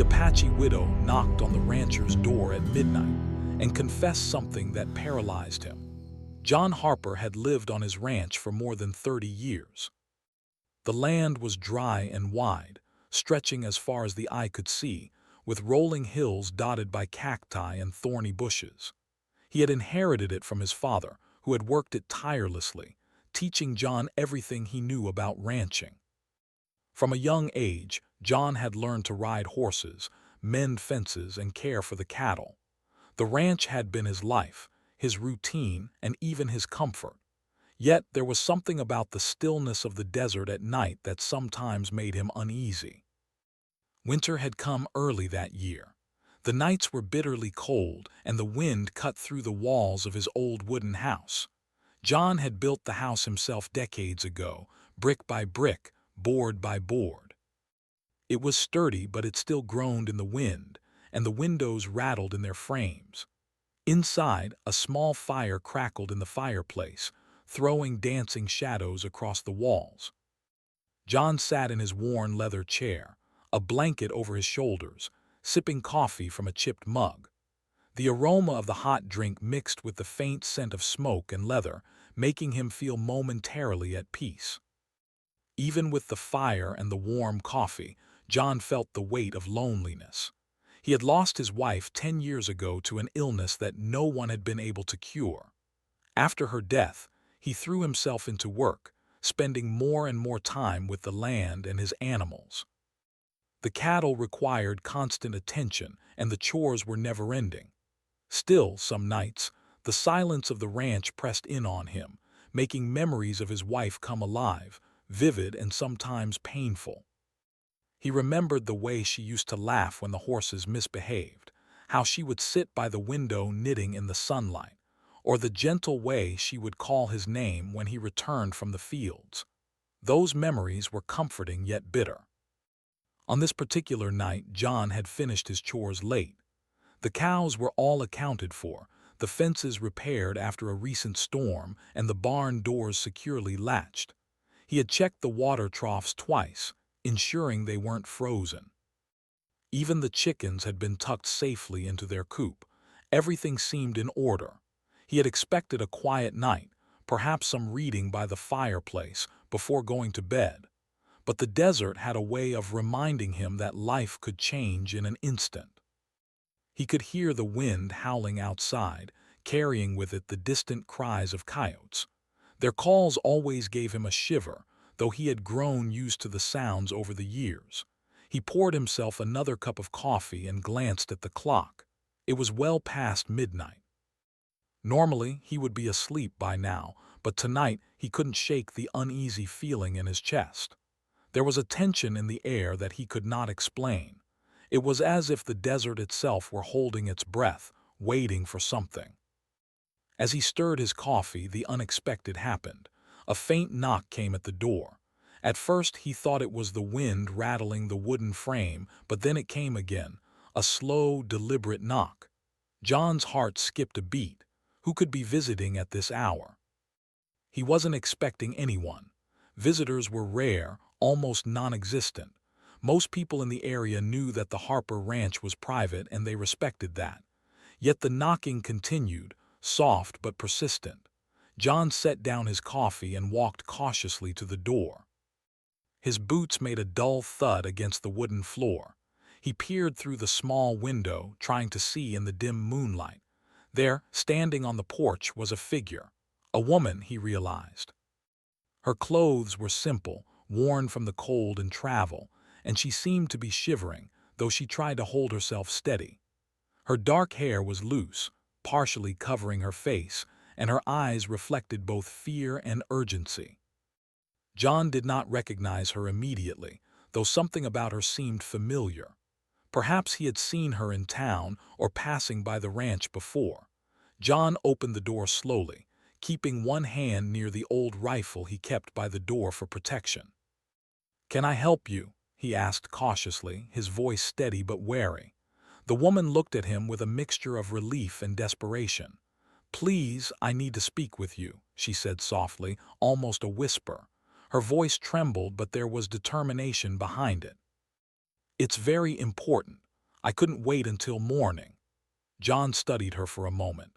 The Apache widow knocked on the rancher's door at midnight and confessed something that paralyzed him. John Harper had lived on his ranch for more than 30 years. The land was dry and wide, stretching as far as the eye could see, with rolling hills dotted by cacti and thorny bushes. He had inherited it from his father, who had worked it tirelessly, teaching John everything he knew about ranching. From a young age, John had learned to ride horses, mend fences, and care for the cattle. The ranch had been his life, his routine, and even his comfort. Yet there was something about the stillness of the desert at night that sometimes made him uneasy. Winter had come early that year. The nights were bitterly cold, and the wind cut through the walls of his old wooden house. John had built the house himself decades ago, brick by brick, board by board. It was sturdy, but it still groaned in the wind, and the windows rattled in their frames. Inside, a small fire crackled in the fireplace, throwing dancing shadows across the walls. John sat in his worn leather chair, a blanket over his shoulders, sipping coffee from a chipped mug. The aroma of the hot drink mixed with the faint scent of smoke and leather, making him feel momentarily at peace. Even with the fire and the warm coffee, John felt the weight of loneliness. He had lost his wife 10 years ago to an illness that no one had been able to cure. After her death, he threw himself into work, spending more and more time with the land and his animals. The cattle required constant attention, and the chores were never-ending. Still, some nights, the silence of the ranch pressed in on him, making memories of his wife come alive, vivid and sometimes painful. He remembered the way she used to laugh when the horses misbehaved, how she would sit by the window knitting in the sunlight, or the gentle way she would call his name when he returned from the fields. Those memories were comforting yet bitter. On this particular night, John had finished his chores late. The cows were all accounted for, the fences repaired after a recent storm, and the barn doors securely latched. He had checked the water troughs twice, ensuring they weren't frozen. Even the chickens had been tucked safely into their coop. Everything seemed in order. He had expected a quiet night, perhaps some reading by the fireplace before going to bed. But the desert had a way of reminding him that life could change in an instant. He could hear the wind howling outside, carrying with it the distant cries of coyotes. Their calls always gave him a shiver, though he had grown used to the sounds over the years. He poured himself another cup of coffee and glanced at the clock. It was well past midnight. Normally, he would be asleep by now, but tonight he couldn't shake the uneasy feeling in his chest. There was a tension in the air that he could not explain. It was as if the desert itself were holding its breath, waiting for something. As he stirred his coffee, the unexpected happened. A faint knock came at the door. At first he thought it was the wind rattling the wooden frame, but then it came again, a slow, deliberate knock. John's heart skipped a beat. Who could be visiting at this hour? He wasn't expecting anyone. Visitors were rare, almost non-existent. Most people in the area knew that the Harper Ranch was private, and they respected that. Yet the knocking continued, soft but persistent. John set down his coffee and walked cautiously to the door. His boots made a dull thud against the wooden floor. He peered through the small window, trying to see in the dim moonlight. There, standing on the porch, was a figure. A woman, he realized. Her clothes were simple, worn from the cold and travel, and she seemed to be shivering, though she tried to hold herself steady. Her dark hair was loose, partially covering her face, and her eyes reflected both fear and urgency. John did not recognize her immediately, though something about her seemed familiar. Perhaps he had seen her in town or passing by the ranch before. John opened the door slowly, keeping one hand near the old rifle he kept by the door for protection. "Can I help you?" he asked cautiously, his voice steady but wary. The woman looked at him with a mixture of relief and desperation. "Please, I need to speak with you," she said softly, almost a whisper. Her voice trembled, but there was determination behind it. "It's very important. I couldn't wait until morning." John studied her for a moment.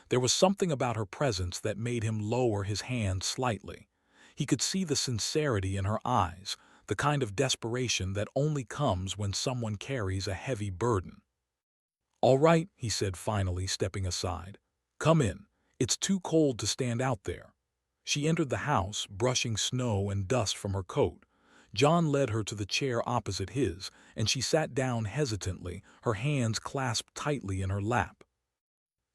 There was something about her presence that made him lower his hand slightly. He could see the sincerity in her eyes, the kind of desperation that only comes when someone carries a heavy burden. "All right," he said finally, stepping aside. "Come in. It's too cold to stand out there." She entered the house, brushing snow and dust from her coat. John led her to the chair opposite his, and she sat down hesitantly, her hands clasped tightly in her lap.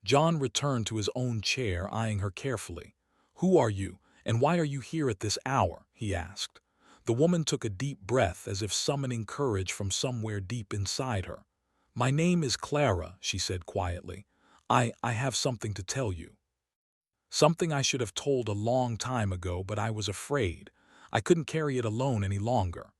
John returned to his own chair, eyeing her carefully. "Who are you, and why are you here at this hour?" he asked. The woman took a deep breath, as if summoning courage from somewhere deep inside her. "My name is Clara," she said quietly. I have something to tell you. Something I should have told a long time ago, but I was afraid. I couldn't carry it alone any longer."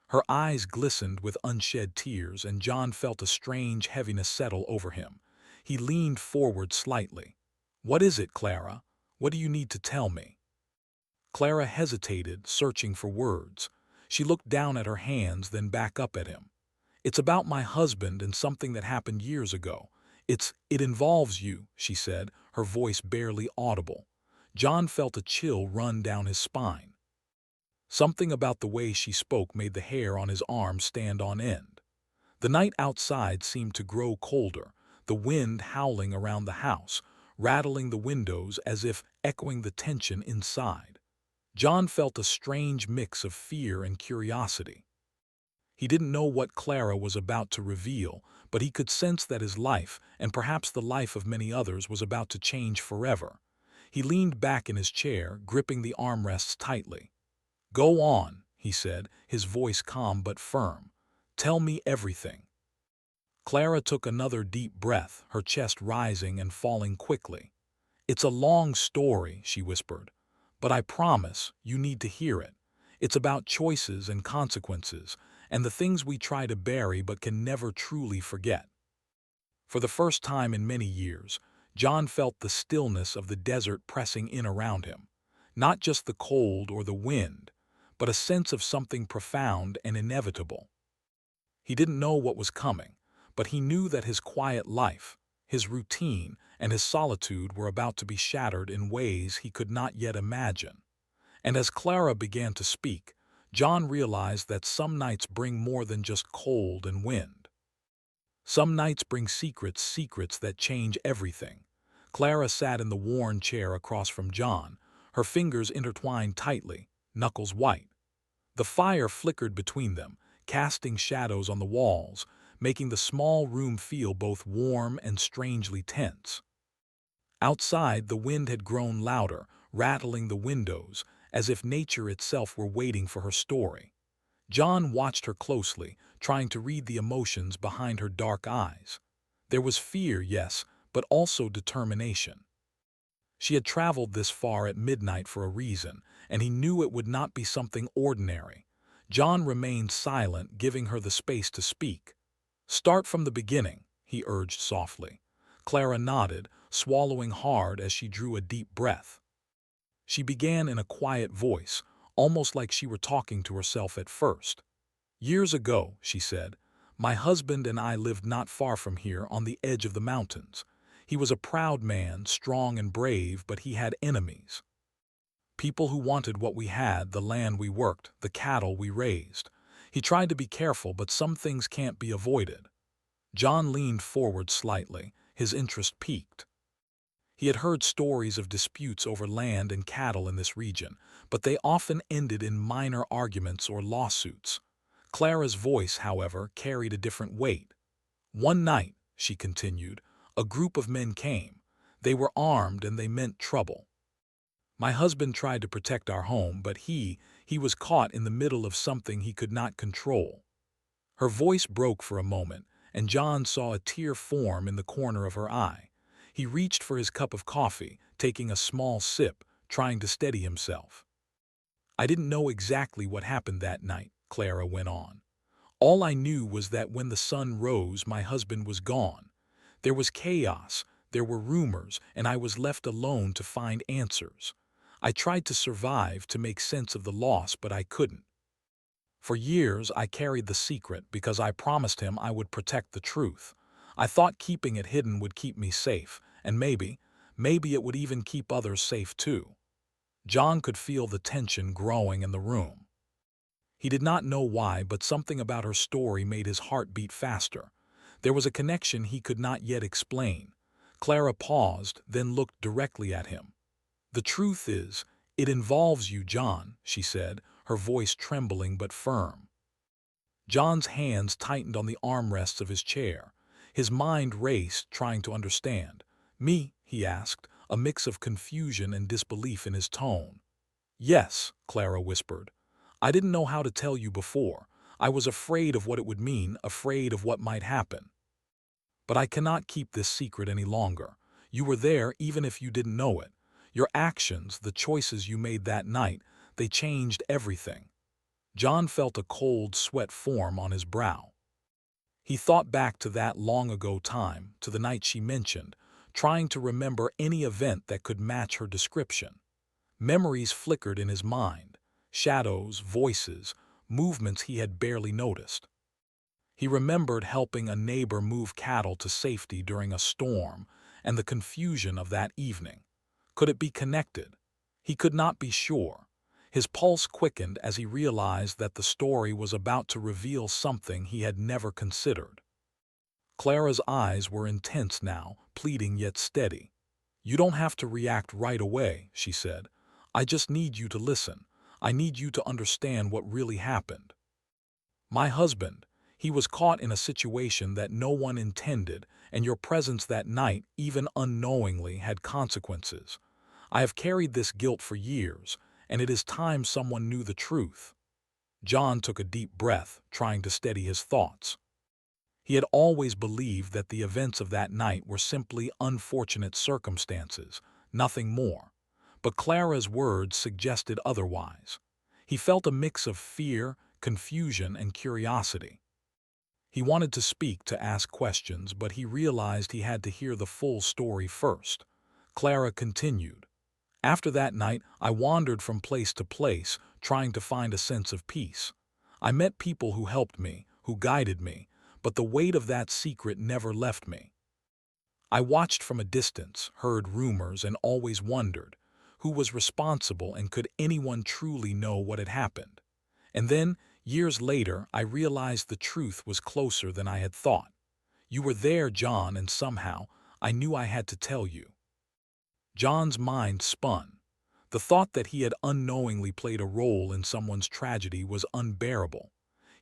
Her eyes glistened with unshed tears, and John felt a strange heaviness settle over him. He leaned forward slightly. "What is it, Clara? What do you need to tell me?" Clara hesitated, searching for words. She looked down at her hands, then back up at him. "It's about my husband and something that happened years ago. It involves you," she said, her voice barely audible. John felt a chill run down his spine. Something about the way she spoke made the hair on his arm stand on end. The night outside seemed to grow colder, the wind howling around the house, rattling the windows as if echoing the tension inside. John felt a strange mix of fear and curiosity. He didn't know what Clara was about to reveal, but he could sense that his life, and perhaps the life of many others, was about to change forever. He leaned back in his chair, gripping the armrests tightly. "Go on," he said, his voice calm but firm. "Tell me everything." Clara took another deep breath, her chest rising and falling quickly. "It's a long story," she whispered, "but I promise you need to hear it. It's about choices and consequences, and the things we try to bury but can never truly forget." For the first time in many years, John felt the stillness of the desert pressing in around him. Not just the cold or the wind, but a sense of something profound and inevitable. He didn't know what was coming, but he knew that his quiet life, his routine, and his solitude were about to be shattered in ways he could not yet imagine. And as Clara began to speak, John realized that some nights bring more than just cold and wind. Some nights bring secrets that change everything. Clara sat in the worn chair across from John, her fingers intertwined tightly, knuckles white. The fire flickered between them, casting shadows on the walls, making the small room feel both warm and strangely tense. Outside, the wind had grown louder, rattling the windows, as if nature itself were waiting for her story. John watched her closely, trying to read the emotions behind her dark eyes. There was fear, yes, but also determination. She had traveled this far at midnight for a reason, and he knew it would not be something ordinary. John remained silent, giving her the space to speak. "Start from the beginning," he urged softly. Clara nodded, swallowing hard as she drew a deep breath. She began in a quiet voice, almost like she were talking to herself at first. "Years ago," she said, "my husband and I lived not far from here on the edge of the mountains. He was a proud man, strong and brave, but he had enemies. People who wanted what we had, the land we worked, the cattle we raised. He tried to be careful, but some things can't be avoided." John leaned forward slightly, his interest piqued. He had heard stories of disputes over land and cattle in this region, but they often ended in minor arguments or lawsuits. Clara's voice, however, carried a different weight. "One night," she continued, "a group of men came. They were armed and they meant trouble. My husband tried to protect our home, but he was caught in the middle of something he could not control." Her voice broke for a moment, and John saw a tear form in the corner of her eye. He reached for his cup of coffee, taking a small sip, trying to steady himself. "I didn't know exactly what happened that night," Clara went on. "All I knew was that when the sun rose, my husband was gone. There was chaos, there were rumors, and I was left alone to find answers. I tried to survive, to make sense of the loss, but I couldn't." For years, I carried the secret because I promised him I would protect the truth. I thought keeping it hidden would keep me safe, and maybe it would even keep others safe too. John could feel the tension growing in the room. He did not know why, but something about her story made his heart beat faster. There was a connection he could not yet explain. Clara paused, then looked directly at him. "The truth is, it involves you, John," she said, her voice trembling but firm. John's hands tightened on the armrests of his chair. His mind raced, trying to understand. "Me?" he asked, a mix of confusion and disbelief in his tone. "Yes," Clara whispered. "I didn't know how to tell you before. I was afraid of what it would mean, afraid of what might happen. But I cannot keep this secret any longer. You were there even if you didn't know it. Your actions, the choices you made that night, they changed everything." John felt a cold sweat form on his brow. He thought back to that long-ago time, to the night she mentioned, trying to remember any event that could match her description. Memories flickered in his mind, shadows, voices, movements he had barely noticed. He remembered helping a neighbor move cattle to safety during a storm, and the confusion of that evening. Could it be connected? He could not be sure. His pulse quickened as he realized that the story was about to reveal something he had never considered. Clara's eyes were intense now, pleading yet steady. "You don't have to react right away," she said. "I just need you to listen. I need you to understand what really happened. My husband, he was caught in a situation that no one intended, and your presence that night, even unknowingly, had consequences. I have carried this guilt for years, and it is time someone knew the truth." John took a deep breath, trying to steady his thoughts. He had always believed that the events of that night were simply unfortunate circumstances, nothing more. But Clara's words suggested otherwise. He felt a mix of fear, confusion, and curiosity. He wanted to speak, to ask questions, but he realized he had to hear the full story first. Clara continued. "After that night, I wandered from place to place, trying to find a sense of peace. I met people who helped me, who guided me, but the weight of that secret never left me. I watched from a distance, heard rumors, and always wondered, who was responsible and could anyone truly know what had happened? And then, years later, I realized the truth was closer than I had thought. You were there, John, and somehow, I knew I had to tell you." John's mind spun. The thought that he had unknowingly played a role in someone's tragedy was unbearable.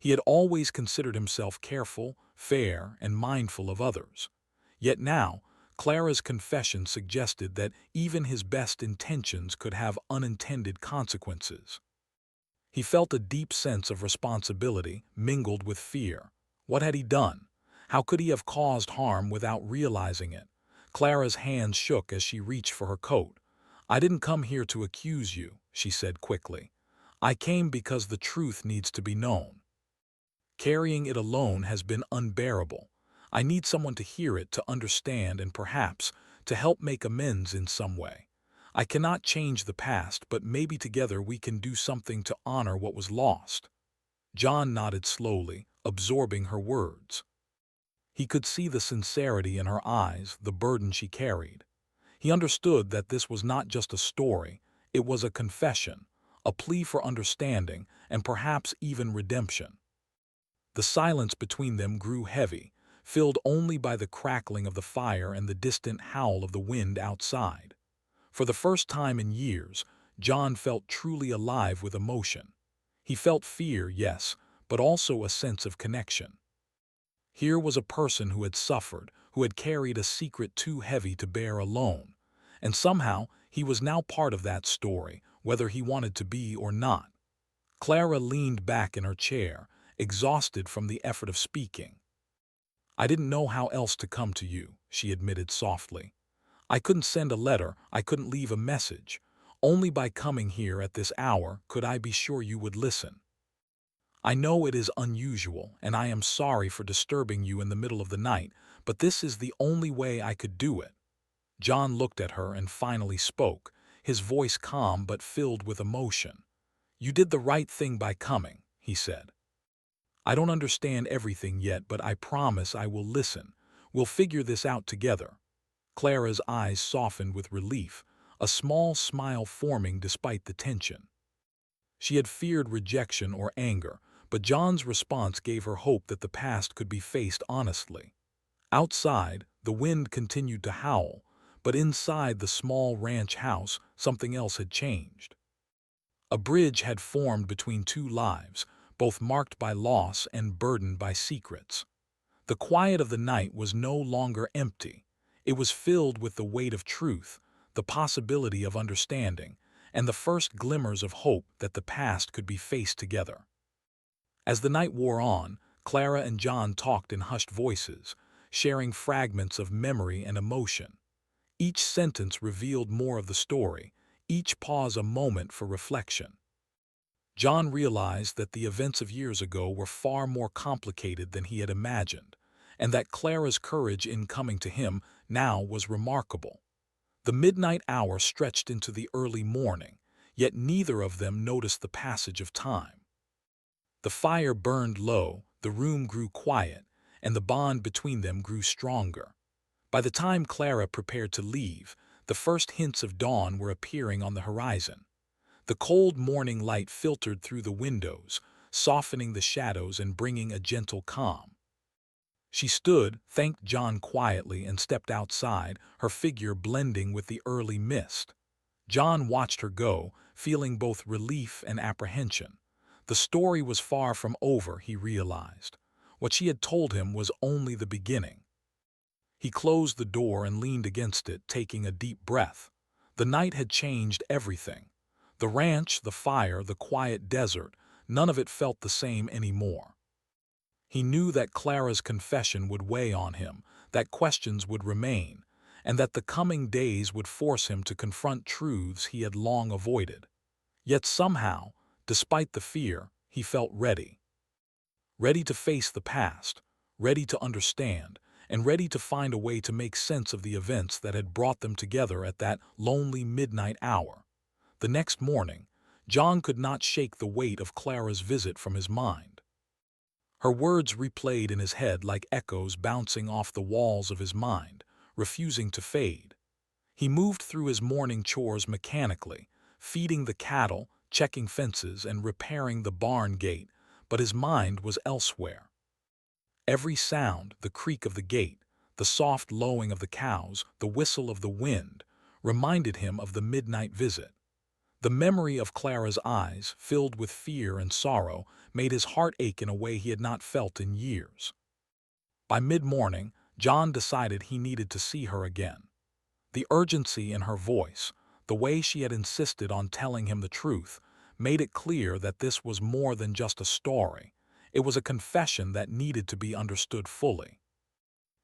He had always considered himself careful, fair, and mindful of others. Yet now, Clara's confession suggested that even his best intentions could have unintended consequences. He felt a deep sense of responsibility mingled with fear. What had he done? How could he have caused harm without realizing it? Clara's hands shook as she reached for her coat. "I didn't come here to accuse you," she said quickly. "I came because the truth needs to be known. Carrying it alone has been unbearable. I need someone to hear it, to understand, and perhaps to help make amends in some way. I cannot change the past, but maybe together we can do something to honor what was lost." John nodded slowly, absorbing her words. He could see the sincerity in her eyes, the burden she carried. He understood that this was not just a story, it was a confession, a plea for understanding, and perhaps even redemption. The silence between them grew heavy, filled only by the crackling of the fire and the distant howl of the wind outside. For the first time in years, John felt truly alive with emotion. He felt fear, yes, but also a sense of connection. Here was a person who had suffered, who had carried a secret too heavy to bear alone. And somehow, he was now part of that story, whether he wanted to be or not. Clara leaned back in her chair, exhausted from the effort of speaking. "I didn't know how else to come to you," she admitted softly. "I couldn't send a letter, I couldn't leave a message. Only by coming here at this hour could I be sure you would listen. I know it is unusual, and I am sorry for disturbing you in the middle of the night, but this is the only way I could do it." John looked at her and finally spoke, his voice calm but filled with emotion. "You did the right thing by coming. he said. "I don't understand everything yet, but I promise I will listen. We'll figure this out together." Clara's eyes softened with relief, a small smile forming despite the tension. She had feared rejection or anger, but John's response gave her hope that the past could be faced honestly. Outside, the wind continued to howl, but inside the small ranch house, something else had changed. A bridge had formed between two lives, both marked by loss and burdened by secrets. The quiet of the night was no longer empty. It was filled with the weight of truth, the possibility of understanding, and the first glimmers of hope that the past could be faced together. As the night wore on, Clara and John talked in hushed voices, sharing fragments of memory and emotion. Each sentence revealed more of the story, each pause a moment for reflection. John realized that the events of years ago were far more complicated than he had imagined, and that Clara's courage in coming to him now was remarkable. The midnight hour stretched into the early morning, yet neither of them noticed the passage of time. The fire burned low, the room grew quiet, and the bond between them grew stronger. By the time Clara prepared to leave, the first hints of dawn were appearing on the horizon. The cold morning light filtered through the windows, softening the shadows and bringing a gentle calm. She stood, thanked John quietly, and stepped outside, her figure blending with the early mist. John watched her go, feeling both relief and apprehension. The story was far from over, he realized. What she had told him was only the beginning. He closed the door and leaned against it, taking a deep breath. The night had changed everything. The ranch, the fire, the quiet desert, none of it felt the same anymore. He knew that Clara's confession would weigh on him, that questions would remain, and that the coming days would force him to confront truths he had long avoided. Yet somehow, despite the fear, he felt ready. Ready to face the past, ready to understand, and ready to find a way to make sense of the events that had brought them together at that lonely midnight hour. The next morning, John could not shake the weight of Clara's visit from his mind. Her words replayed in his head like echoes bouncing off the walls of his mind, refusing to fade. He moved through his morning chores mechanically, feeding the cattle, checking fences, and repairing the barn gate, but his mind was elsewhere. Every sound, the creak of the gate, the soft lowing of the cows, the whistle of the wind, reminded him of the midnight visit. The memory of Clara's eyes, filled with fear and sorrow, made his heart ache in a way he had not felt in years. By mid-morning, John decided he needed to see her again. The urgency in her voice, the way she had insisted on telling him the truth, made it clear that this was more than just a story. It was a confession that needed to be understood fully.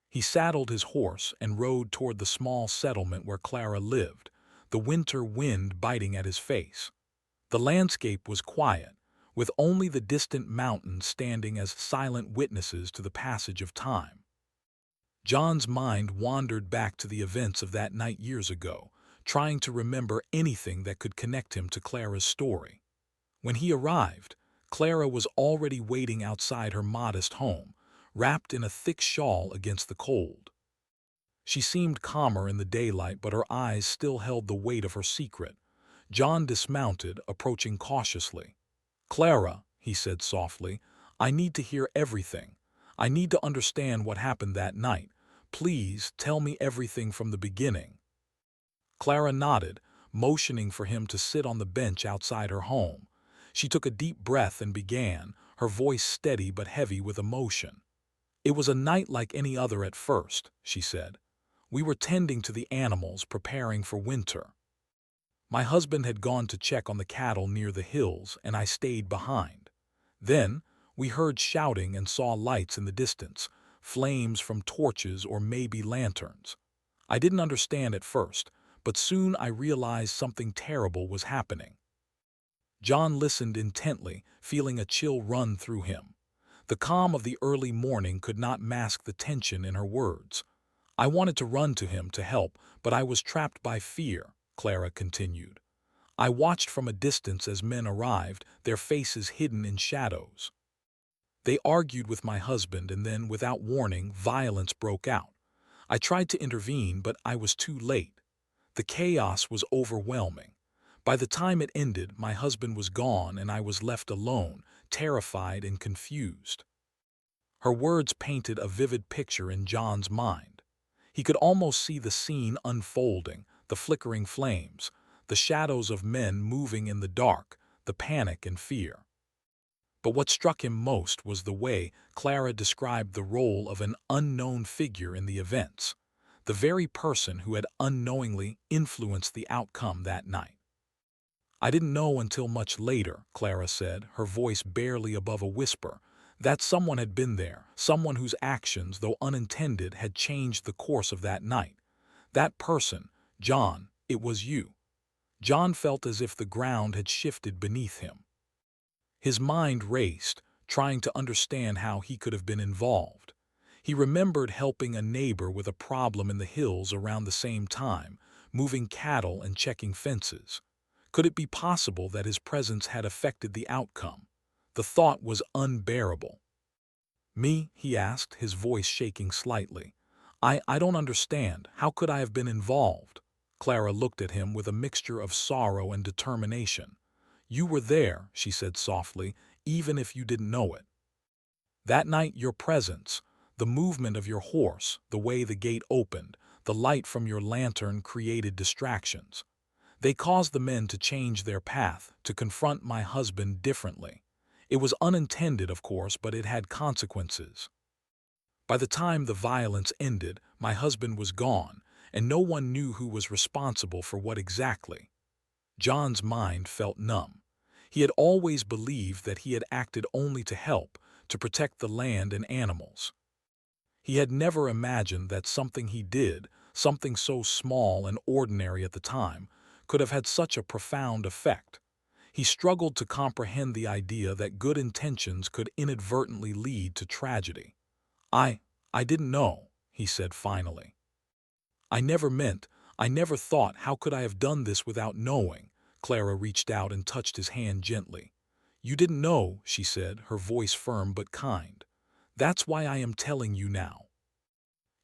He saddled his horse and rode toward the small settlement where Clara lived, the winter wind biting at his face. The landscape was quiet, with only the distant mountains standing as silent witnesses to the passage of time. John's mind wandered back to the events of that night years ago, trying to remember anything that could connect him to Clara's story. When he arrived, Clara was already waiting outside her modest home, wrapped in a thick shawl against the cold. She seemed calmer in the daylight, but her eyes still held the weight of her secret. John dismounted, approaching cautiously. "Clara," he said softly, "I need to hear everything. I need to understand what happened that night. Please tell me everything from the beginning." Clara nodded, motioning for him to sit on the bench outside her home. She took a deep breath and began, her voice steady but heavy with emotion. "It was a night like any other at first," she said. "We were tending to the animals, preparing for winter. My husband had gone to check on the cattle near the hills, and I stayed behind. Then we heard shouting and saw lights in the distance, flames from torches or maybe lanterns. I didn't understand at first, but soon I realized something terrible was happening." John listened intently, feeling a chill run through him. The calm of the early morning could not mask the tension in her words. "I wanted to run to him to help, but I was trapped by fear," Clara continued. I watched from a distance as men arrived, their faces hidden in shadows. They argued with my husband, and then, without warning, violence broke out. I tried to intervene, but I was too late. The chaos was overwhelming. By the time it ended, my husband was gone and I was left alone, terrified and confused. Her words painted a vivid picture in John's mind. He could almost see the scene unfolding, the flickering flames, the shadows of men moving in the dark, the panic and fear. But what struck him most was the way Clara described the role of an unknown figure in the events, the very person who had unknowingly influenced the outcome that night. "I didn't know until much later," Clara said, her voice barely above a whisper, "that someone had been there, someone whose actions, though unintended, had changed the course of that night. That person, John, it was you." John felt as if the ground had shifted beneath him. His mind raced, trying to understand how he could have been involved. He remembered helping a neighbor with a problem in the hills around the same time, moving cattle and checking fences. Could it be possible that his presence had affected the outcome? The thought was unbearable. "Me?" he asked, his voice shaking slightly. I don't understand. How could I have been involved?" Clara looked at him with a mixture of sorrow and determination. "You were there," she said softly, "even if you didn't know it. That night, your presence, the movement of your horse, the way the gate opened, the light from your lantern created distractions. They caused the men to change their path, to confront my husband differently. It was unintended, of course, but it had consequences. By the time the violence ended, my husband was gone, and no one knew who was responsible for what exactly." John's mind felt numb. He had always believed that he had acted only to help, to protect the land and animals. He had never imagined that something he did, something so small and ordinary at the time, could have had such a profound effect. He struggled to comprehend the idea that good intentions could inadvertently lead to tragedy. I didn't know," he said finally. "I never meant, I never thought, how could I have done this without knowing?" Clara reached out and touched his hand gently. "You didn't know," she said, her voice firm but kind. "That's why I am telling you now.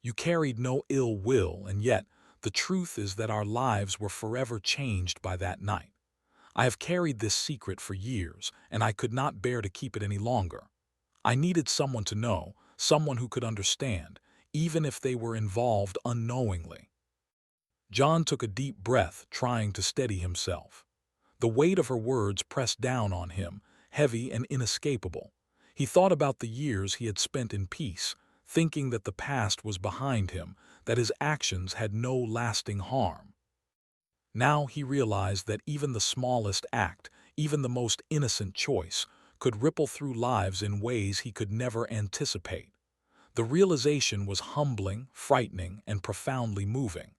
You carried no ill will, and yet the truth is that our lives were forever changed by that night. I have carried this secret for years, and I could not bear to keep it any longer. I needed someone to know, someone who could understand, even if they were involved unknowingly." John took a deep breath, trying to steady himself. The weight of her words pressed down on him, heavy and inescapable. He thought about the years he had spent in peace, thinking that the past was behind him, that his actions had no lasting harm. Now he realized that even the smallest act, even the most innocent choice, could ripple through lives in ways he could never anticipate. The realization was humbling, frightening, and profoundly moving.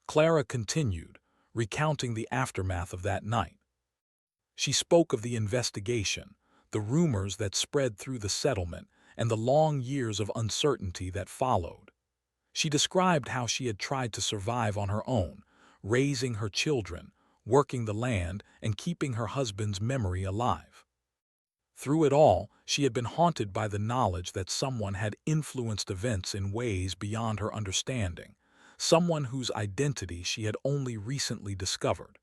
Clara continued, recounting the aftermath of that night. She spoke of the investigation, the rumors that spread through the settlement, and the long years of uncertainty that followed. She described how she had tried to survive on her own, raising her children, working the land, and keeping her husband's memory alive. Through it all, she had been haunted by the knowledge that someone had influenced events in ways beyond her understanding, someone whose identity she had only recently discovered.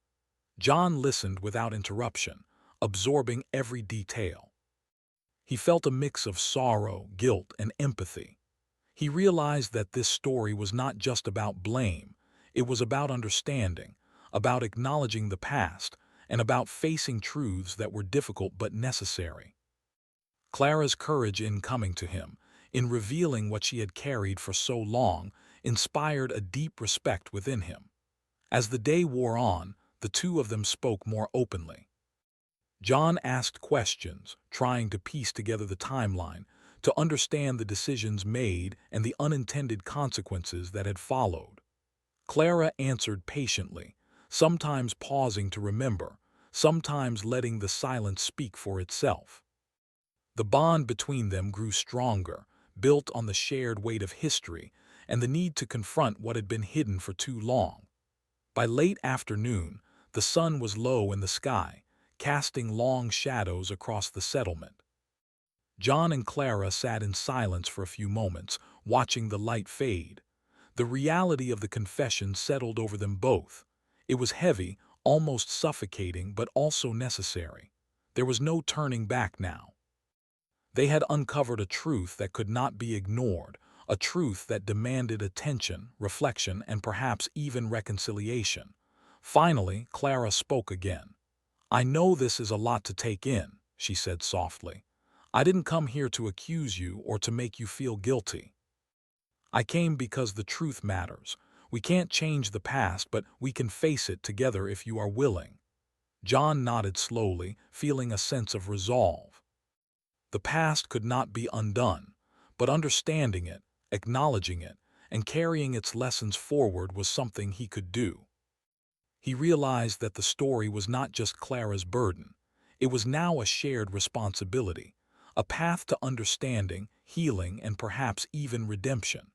John listened without interruption, absorbing every detail. He felt a mix of sorrow, guilt, and empathy. He realized that this story was not just about blame, it was about understanding, about acknowledging the past, and about facing truths that were difficult but necessary. Clara's courage in coming to him, in revealing what she had carried for so long, inspired a deep respect within him. As the day wore on, the two of them spoke more openly. John asked questions, trying to piece together the timeline, to understand the decisions made and the unintended consequences that had followed. Clara answered patiently, sometimes pausing to remember, sometimes letting the silence speak for itself. The bond between them grew stronger, built on the shared weight of history and the need to confront what had been hidden for too long. By late afternoon, The sun was low in the sky, casting long shadows across the settlement. John and Clara sat in silence for a few moments, watching the light fade. The reality of the confession settled over them both. It was heavy, almost suffocating, but also necessary. There was no turning back now. They had uncovered a truth that could not be ignored, a truth that demanded attention, reflection, and perhaps even reconciliation. Finally, Clara spoke again. "I know this is a lot to take in," she said softly. "I didn't come here to accuse you or to make you feel guilty. I came because the truth matters. We can't change the past, but we can face it together if you are willing." John nodded slowly, feeling a sense of resolve. The past could not be undone, but understanding it, acknowledging it, and carrying its lessons forward was something he could do. He realized that the story was not just Clara's burden. It was now a shared responsibility, a path to understanding, healing, and perhaps even redemption.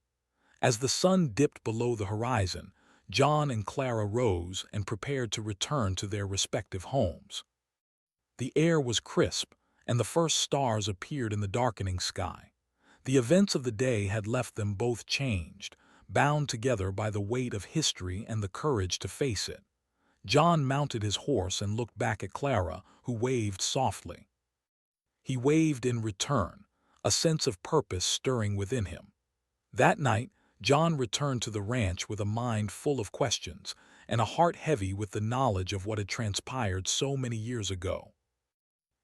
As the sun dipped below the horizon, John and Clara rose and prepared to return to their respective homes. The air was crisp, and the first stars appeared in the darkening sky. The events of the day had left them both changed, bound together by the weight of history and the courage to face it. John mounted his horse and looked back at Clara, who waved softly. He waved in return, a sense of purpose stirring within him. That night, John returned to the ranch with a mind full of questions and a heart heavy with the knowledge of what had transpired so many years ago.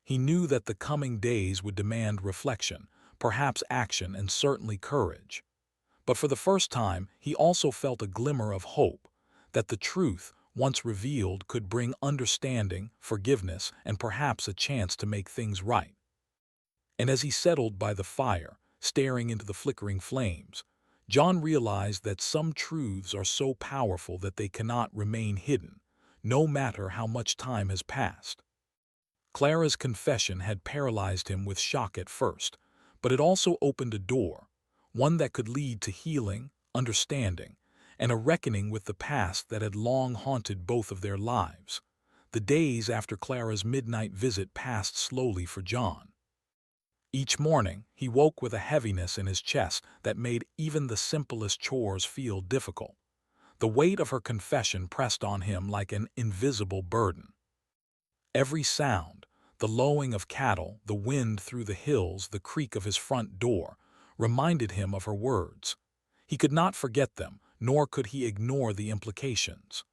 He knew that the coming days would demand reflection, perhaps action, and certainly courage. But for the first time, he also felt a glimmer of hope, that the truth, once revealed, could bring understanding, forgiveness, and perhaps a chance to make things right. And as he settled by the fire, staring into the flickering flames, John realized that some truths are so powerful that they cannot remain hidden, no matter how much time has passed. Clara's confession had paralyzed him with shock at first, but it also opened a door, one that could lead to healing, understanding, and a reckoning with the past that had long haunted both of their lives. The days after Clara's midnight visit passed slowly for John. Each morning, he woke with a heaviness in his chest that made even the simplest chores feel difficult. The weight of her confession pressed on him like an invisible burden. Every sound, the lowing of cattle, the wind through the hills, the creak of his front door, reminded him of her words. He could not forget them, nor could he ignore the implications.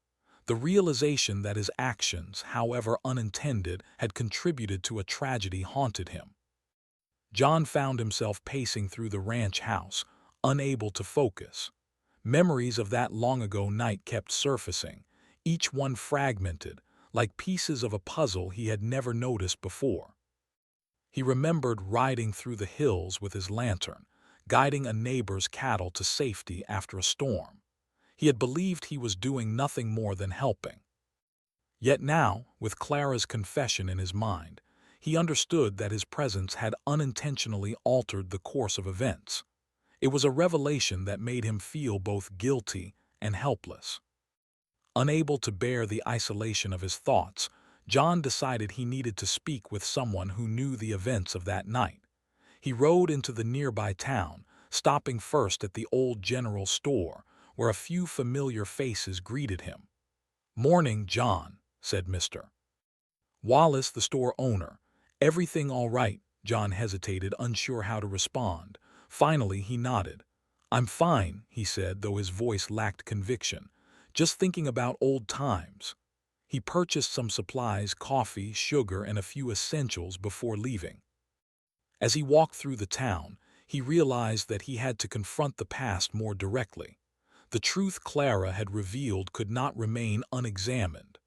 The realization that his actions, however unintended, had contributed to a tragedy haunted him. John found himself pacing through the ranch house, unable to focus. Memories of that long-ago night kept surfacing, each one fragmented, like pieces of a puzzle he had never noticed before. He remembered riding through the hills with his lantern, guiding a neighbor's cattle to safety after a storm. He had believed he was doing nothing more than helping. Yet now, with Clara's confession in his mind, he understood that his presence had unintentionally altered the course of events. It was a revelation that made him feel both guilty and helpless. Unable to bear the isolation of his thoughts, John decided he needed to speak with someone who knew the events of that night. He rode into the nearby town, stopping first at the old general store, where a few familiar faces greeted him. "Morning, John," said Mr. Wallace, the store owner. "Everything all right?" John hesitated, unsure how to respond. Finally, he nodded. "I'm fine," he said, though his voice lacked conviction. "Just thinking about old times." He purchased some supplies, coffee, sugar, and a few essentials before leaving. As he walked through the town, he realized that he had to confront the past more directly. The truth Clara had revealed could not remain unexamined.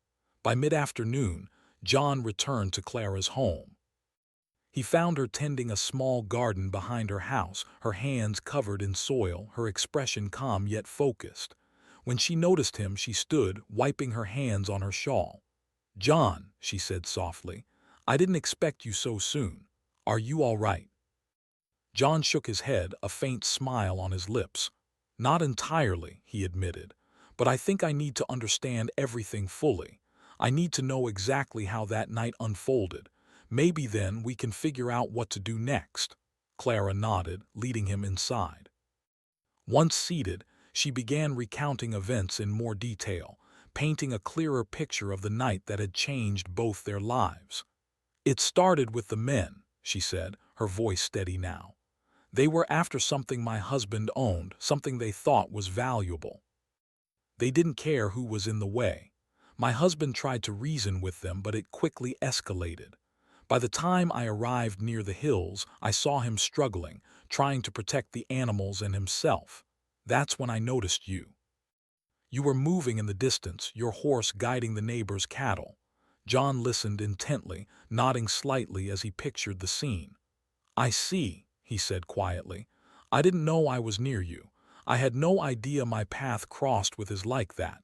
By mid-afternoon, John returned to Clara's home. He found her tending a small garden behind her house, her hands covered in soil, her expression calm yet focused. When she noticed him, she stood, wiping her hands on her shawl. "John," she said softly, "I didn't expect you so soon. Are you all right?" John shook his head, a faint smile on his lips. "Not entirely," he admitted, "but I think I need to understand everything fully. I need to know exactly how that night unfolded. Maybe then we can figure out what to do next." Clara nodded, leading him inside. Once seated, she began recounting events in more detail, painting a clearer picture of the night that had changed both their lives. "It started with the men," she said, her voice steady now. "They were after something my husband owned, something they thought was valuable. They didn't care who was in the way. My husband tried to reason with them, but it quickly escalated. By the time I arrived near the hills, I saw him struggling, trying to protect the animals and himself. That's when I noticed you. You were moving in the distance, your horse guiding the neighbor's cattle." John listened intently, nodding slightly as he pictured the scene. "I see," he said quietly. "I didn't know I was near you. I had no idea my path crossed with his like that."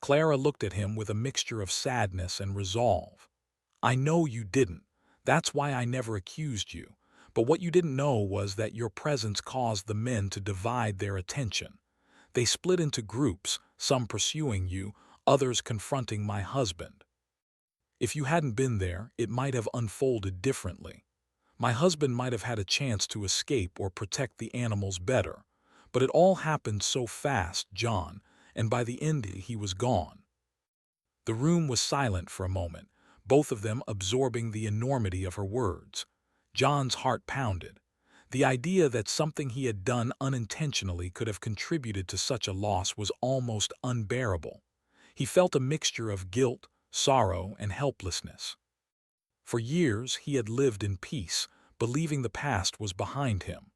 Clara looked at him with a mixture of sadness and resolve. "I know you didn't. That's why I never accused you. But what you didn't know was that your presence caused the men to divide their attention. They split into groups, some pursuing you, others confronting my husband. If you hadn't been there, it might have unfolded differently. My husband might have had a chance to escape or protect the animals better. But it all happened so fast, John, and by the end he was gone." The room was silent for a moment, both of them absorbing the enormity of her words. John's heart pounded. The idea that something he had done unintentionally could have contributed to such a loss was almost unbearable. He felt a mixture of guilt, sorrow, and helplessness. For years he had lived in peace, believing the past was behind him.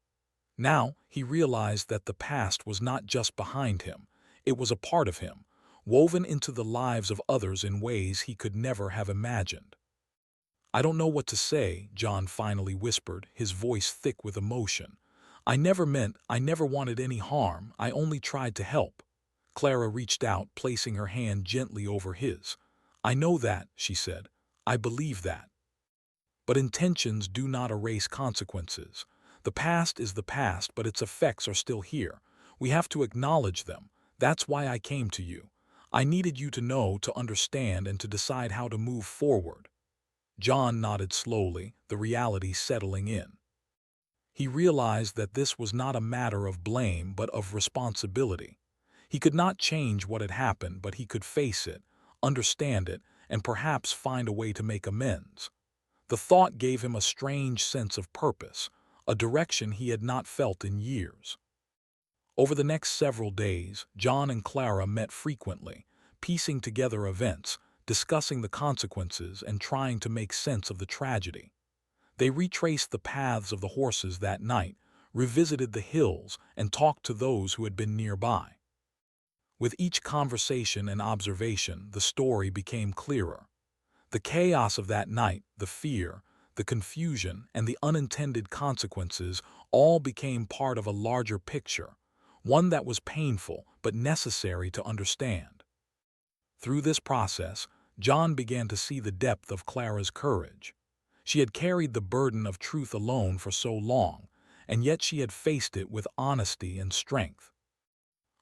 Now he realized that the past was not just behind him, it was a part of him, woven into the lives of others in ways he could never have imagined. "I don't know what to say," John finally whispered, his voice thick with emotion. I never wanted any harm, I only tried to help." Clara reached out, placing her hand gently over his. "I know that," she said. "I believe that. But intentions do not erase consequences. The past is the past, but its effects are still here. We have to acknowledge them. That's why I came to you. I needed you to know, to understand, and to decide how to move forward." John nodded slowly, the reality settling in. He realized that this was not a matter of blame but of responsibility. He could not change what had happened, but he could face it, understand it, and perhaps find a way to make amends. The thought gave him a strange sense of purpose, a direction he had not felt in years. Over the next several days, John and Clara met frequently, piecing together events, discussing the consequences, and trying to make sense of the tragedy. They retraced the paths of the horses that night, revisited the hills, and talked to those who had been nearby. With each conversation and observation, the story became clearer. The chaos of that night, the fear, the confusion, and the unintended consequences all became part of a larger picture, one that was painful but necessary to understand. Through this process, John began to see the depth of Clara's courage. She had carried the burden of truth alone for so long, and yet she had faced it with honesty and strength.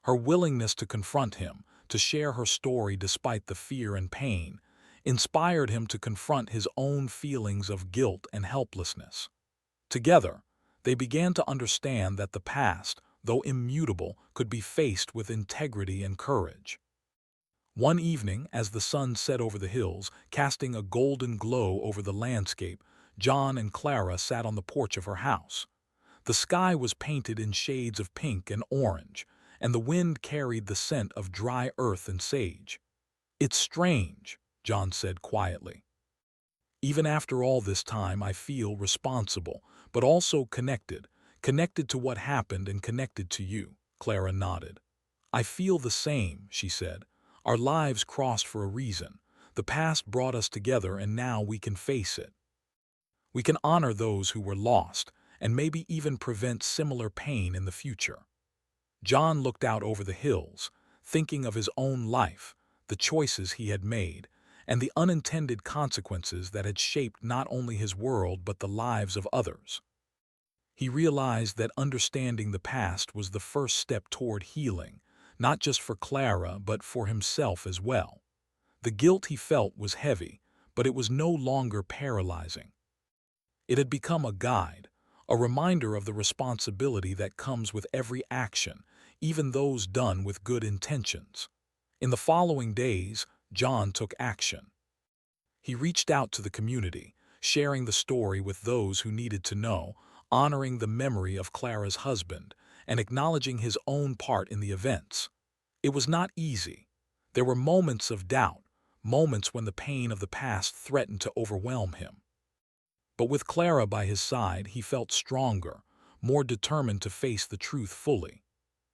Her willingness to confront him, to share her story despite the fear and pain, inspired him to confront his own feelings of guilt and helplessness. Together, they began to understand that the past, though immutable, could be faced with integrity and courage. One evening, as the sun set over the hills, casting a golden glow over the landscape, John and Clara sat on the porch of her house. The sky was painted in shades of pink and orange, and the wind carried the scent of dry earth and sage. "It's strange," John said quietly. "Even after all this time, I feel responsible, but also connected to what happened and connected to you." Clara nodded. "I feel the same," she said. "Our lives crossed for a reason. The past brought us together, and now we can face it. We can honor those who were lost, and maybe even prevent similar pain in the future." John looked out over the hills, thinking of his own life, the choices he had made, and the unintended consequences that had shaped not only his world but the lives of others. He realized that understanding the past was the first step toward healing, not just for Clara but for himself as well. The guilt he felt was heavy, but it was no longer paralyzing. It had become a guide, a reminder of the responsibility that comes with every action, even those done with good intentions. In the following days, John took action. He reached out to the community, sharing the story with those who needed to know, honoring the memory of Clara's husband, and acknowledging his own part in the events. It was not easy. There were moments of doubt, moments when the pain of the past threatened to overwhelm him. But with Clara by his side, he felt stronger, more determined to face the truth fully.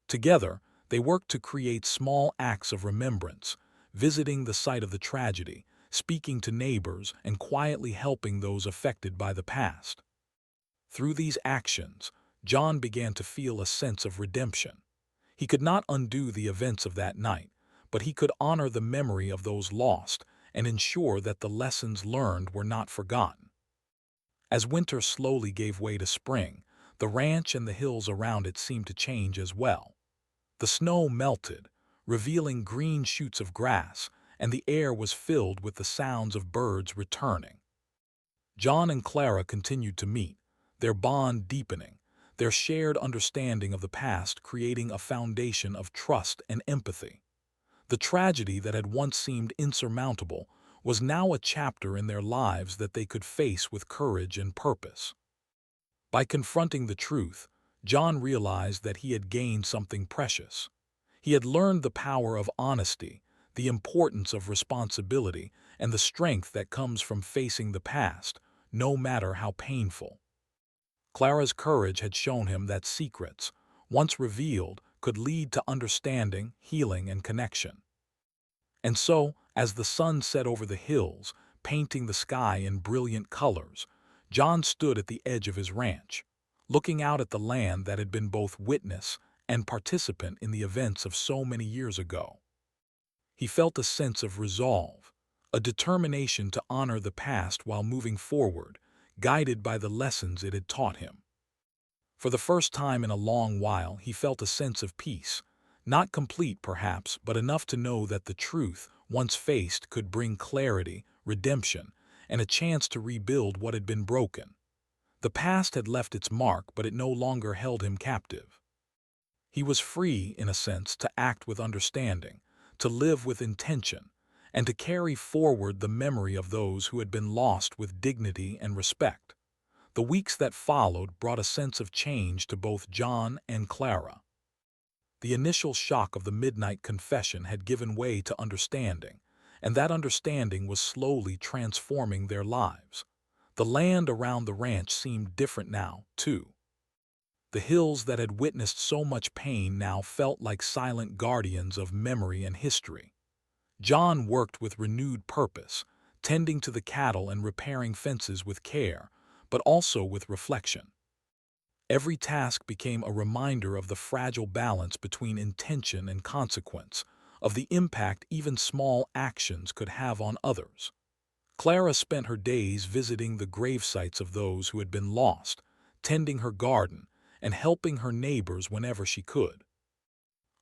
Together, they worked to create small acts of remembrance, visiting the site of the tragedy, speaking to neighbors, and quietly helping those affected by the past. Through these actions, John began to feel a sense of redemption. He could not undo the events of that night, but he could honor the memory of those lost and ensure that the lessons learned were not forgotten. As winter slowly gave way to spring, the ranch and the hills around it seemed to change as well. The snow melted, revealing green shoots of grass, and the air was filled with the sounds of birds returning. John and Clara continued to meet, their bond deepening, their shared understanding of the past creating a foundation of trust and empathy. The tragedy that had once seemed insurmountable was now a chapter in their lives that they could face with courage and purpose. By confronting the truth, John realized that he had gained something precious. He had learned the power of honesty, the importance of responsibility, and the strength that comes from facing the past, no matter how painful. Clara's courage had shown him that secrets, once revealed, could lead to understanding, healing, and connection. And so, as the sun set over the hills, painting the sky in brilliant colors, John stood at the edge of his ranch, looking out at the land that had been both witness and participant in the events of so many years ago. He felt a sense of resolve, a determination to honor the past while moving forward, guided by the lessons it had taught him. For the first time in a long while, he felt a sense of peace, not complete perhaps, but enough to know that the truth, once faced, could bring clarity, redemption, and a chance to rebuild what had been broken. The past had left its mark, but it no longer held him captive. He was free, in a sense, to act with understanding, to live with intention, and to carry forward the memory of those who had been lost with dignity and respect. The weeks that followed brought a sense of change to both John and Clara. The initial shock of the midnight confession had given way to understanding, and that understanding was slowly transforming their lives. The land around the ranch seemed different now, too. The hills that had witnessed so much pain now felt like silent guardians of memory and history. John worked with renewed purpose, tending to the cattle and repairing fences with care, but also with reflection. Every task became a reminder of the fragile balance between intention and consequence, of the impact even small actions could have on others. Clara spent her days visiting the gravesites of those who had been lost, tending her garden, and helping her neighbors whenever she could.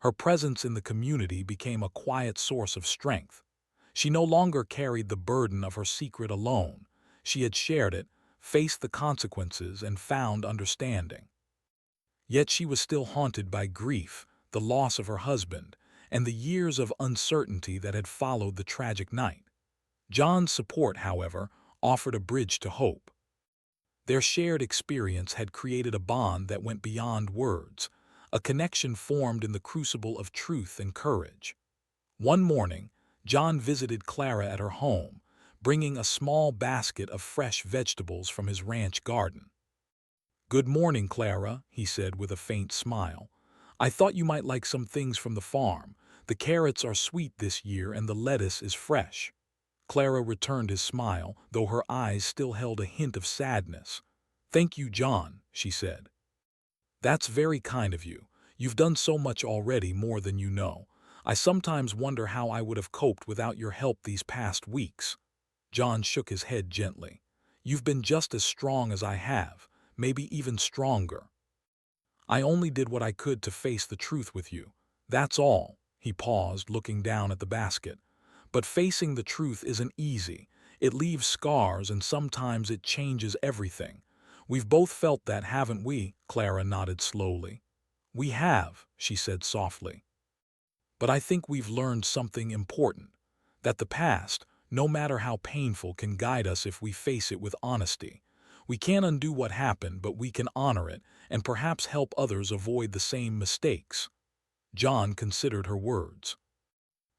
Her presence in the community became a quiet source of strength. She no longer carried the burden of her secret alone. She had shared it, faced the consequences, and found understanding. Yet she was still haunted by grief, the loss of her husband, and the years of uncertainty that had followed the tragic night. John's support, however, offered a bridge to hope. Their shared experience had created a bond that went beyond words, a connection formed in the crucible of truth and courage. One morning, John visited Clara at her home, bringing a small basket of fresh vegetables from his ranch garden. "Good morning, Clara," he said with a faint smile. "I thought you might like some things from the farm. The carrots are sweet this year and the lettuce is fresh." Clara returned his smile, though her eyes still held a hint of sadness. "Thank you, John," she said. "That's very kind of you. You've done so much already, more than you know. I sometimes wonder how I would have coped without your help these past weeks." John shook his head gently. "You've been just as strong as I have, maybe even stronger. I only did what I could to face the truth with you. That's all." He paused, looking down at the basket. But facing the truth isn't easy. It leaves scars and sometimes it changes everything. We've both felt that, haven't we? Clara nodded slowly. We have, she said softly. But I think we've learned something important. That the past, no matter how painful, can guide us if we face it with honesty. We can't undo what happened, but we can honor it and perhaps help others avoid the same mistakes. John considered her words.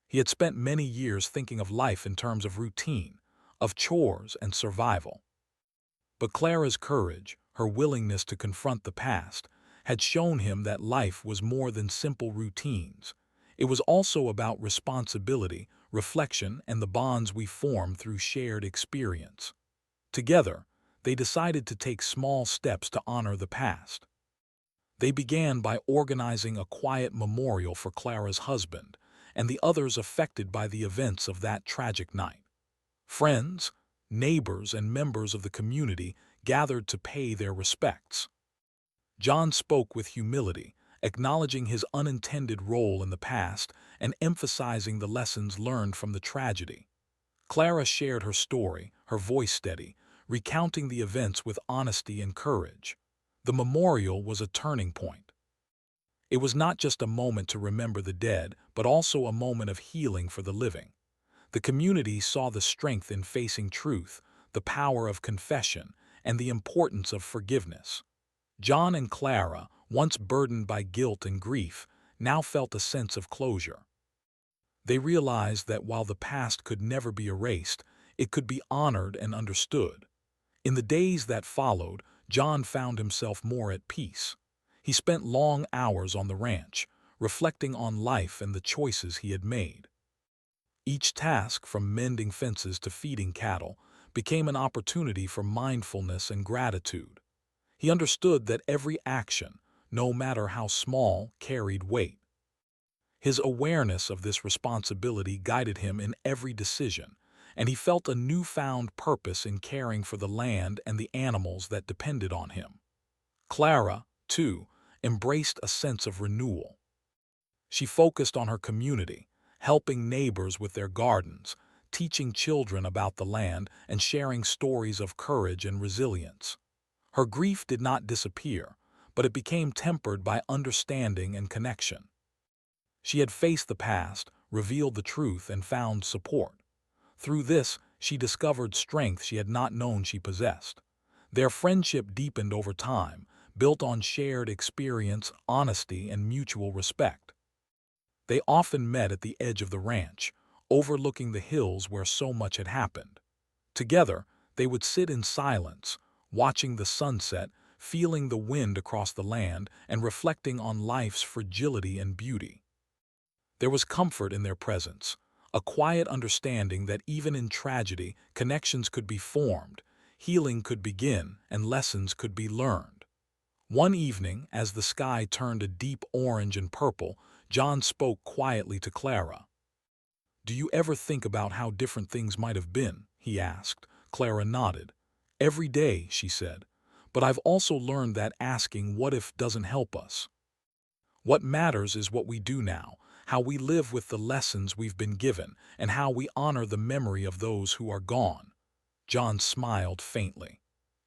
He had spent many years thinking of life in terms of routine, of chores and survival. But Clara's courage, her willingness to confront the past, had shown him that life was more than simple routines. It was also about responsibility, reflection, and the bonds we form through shared experience. Together, they decided to take small steps to honor the past. They began by organizing a quiet memorial for Clara's husband and the others affected by the events of that tragic night. Friends, neighbors, and members of the community gathered to pay their respects. John spoke with humility, acknowledging his unintended role in the past and emphasizing the lessons learned from the tragedy. Clara shared her story, her voice steady, recounting the events with honesty and courage. The memorial was a turning point. It was not just a moment to remember the dead, but also a moment of healing for the living. The community saw the strength in facing truth, the power of confession, and the importance of forgiveness. John and Clara, once burdened by guilt and grief, now felt a sense of closure. They realized that while the past could never be erased, it could be honored and understood. In the days that followed, John found himself more at peace. He spent long hours on the ranch, reflecting on life and the choices he had made. Each task, from mending fences to feeding cattle, became an opportunity for mindfulness and gratitude. He understood that every action, no matter how small, carried weight. His awareness of this responsibility guided him in every decision, and he felt a newfound purpose in caring for the land and the animals that depended on him. Clara, too, embraced a sense of renewal. She focused on her community, helping neighbors with their gardens, teaching children about the land, and sharing stories of courage and resilience. Her grief did not disappear, but it became tempered by understanding and connection. She had faced the past, revealed the truth, and found support. Through this, she discovered strength she had not known she possessed. Their friendship deepened over time, built on shared experience, honesty, and mutual respect. They often met at the edge of the ranch, overlooking the hills where so much had happened. Together, they would sit in silence, watching the sunset, feeling the wind across the land, and reflecting on life's fragility and beauty. There was comfort in their presence, a quiet understanding that even in tragedy, connections could be formed, healing could begin, and lessons could be learned. One evening, as the sky turned a deep orange and purple, John spoke quietly to Clara. "Do you ever think about how different things might have been?" he asked. Clara nodded. "Every day," she said. "But I've also learned that asking what if doesn't help us. What matters is what we do now, how we live with the lessons we've been given, and how we honor the memory of those who are gone." John smiled faintly.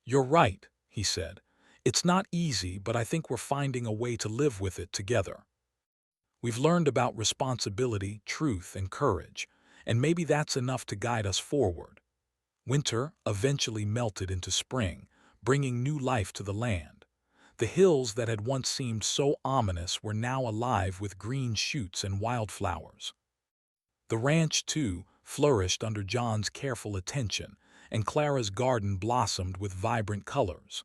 "You're right," he said. "It's not easy, but I think we're finding a way to live with it together. We've learned about responsibility, truth, and courage, and maybe that's enough to guide us forward." Winter eventually melted into spring, bringing new life to the land. The hills that had once seemed so ominous were now alive with green shoots and wildflowers. The ranch, too, flourished under John's careful attention, and Clara's garden blossomed with vibrant colors.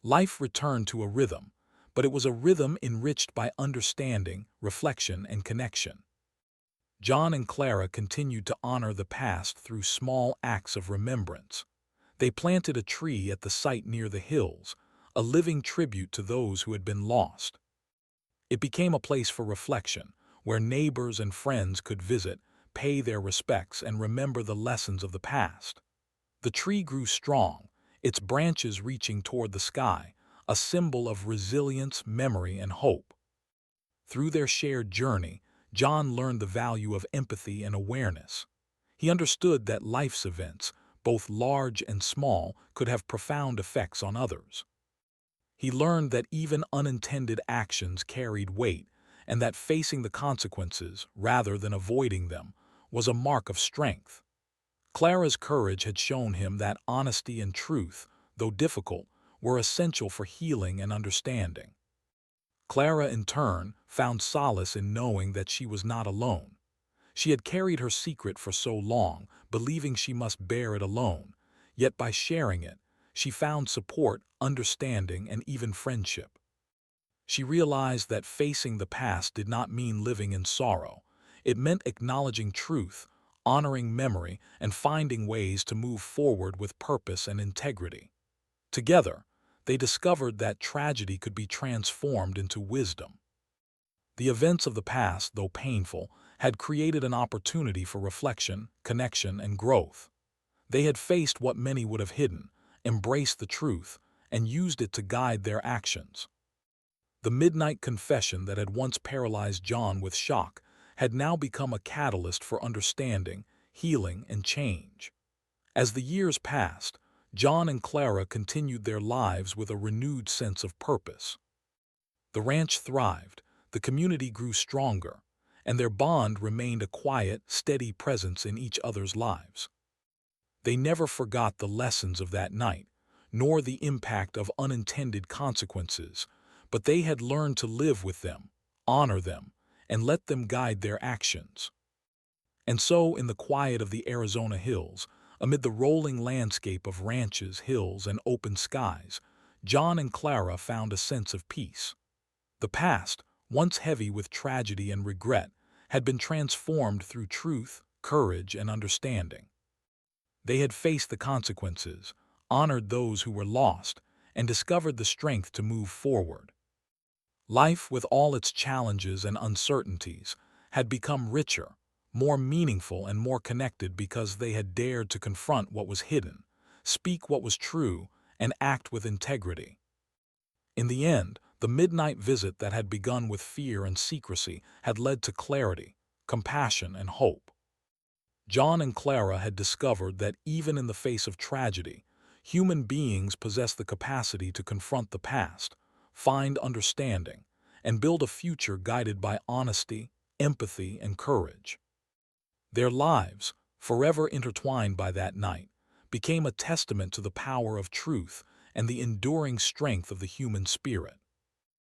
Life returned to a rhythm, but it was a rhythm enriched by understanding, reflection, and connection. John and Clara continued to honor the past through small acts of remembrance. They planted a tree at the site near the hills, a living tribute to those who had been lost. It became a place for reflection, where neighbors and friends could visit, pay their respects, and remember the lessons of the past. The tree grew strong, its branches reaching toward the sky, a symbol of resilience, memory, and hope. Through their shared journey, John learned the value of empathy and awareness. He understood that life's events, both large and small, could have profound effects on others. He learned that even unintended actions carried weight, and that facing the consequences, rather than avoiding them, was a mark of strength. Clara's courage had shown him that honesty and truth, though difficult, were essential for healing and understanding. Clara, in turn, found solace in knowing that she was not alone. She had carried her secret for so long, believing she must bear it alone, yet by sharing it, she found support, understanding, and even friendship. She realized that facing the past did not mean living in sorrow. It meant acknowledging truth, honoring memory, and finding ways to move forward with purpose and integrity. Together, they discovered that tragedy could be transformed into wisdom. The events of the past, though painful, had created an opportunity for reflection, connection, and growth. They had faced what many would have hidden, embraced the truth, and used it to guide their actions. The midnight confession that had once paralyzed John with shock had now become a catalyst for understanding, healing, and change. As the years passed, John and Clara continued their lives with a renewed sense of purpose. The ranch thrived, the community grew stronger, and their bond remained a quiet, steady presence in each other's lives. They never forgot the lessons of that night, nor the impact of unintended consequences, but they had learned to live with them, honor them, and let them guide their actions. And so, in the quiet of the Arizona hills, amid the rolling landscape of ranches, hills, and open skies, John and Clara found a sense of peace. The past, once heavy with tragedy and regret, had been transformed through truth, courage, and understanding. They had faced the consequences, honored those who were lost, and discovered the strength to move forward. Life, with all its challenges and uncertainties, had become richer, more meaningful, and more connected because they had dared to confront what was hidden, speak what was true, and act with integrity. In the end, the midnight visit that had begun with fear and secrecy had led to clarity, compassion, and hope. John and Clara had discovered that even in the face of tragedy, human beings possess the capacity to confront the past, find understanding, and build a future guided by honesty, empathy, and courage. Their lives, forever intertwined by that night, became a testament to the power of truth and the enduring strength of the human spirit.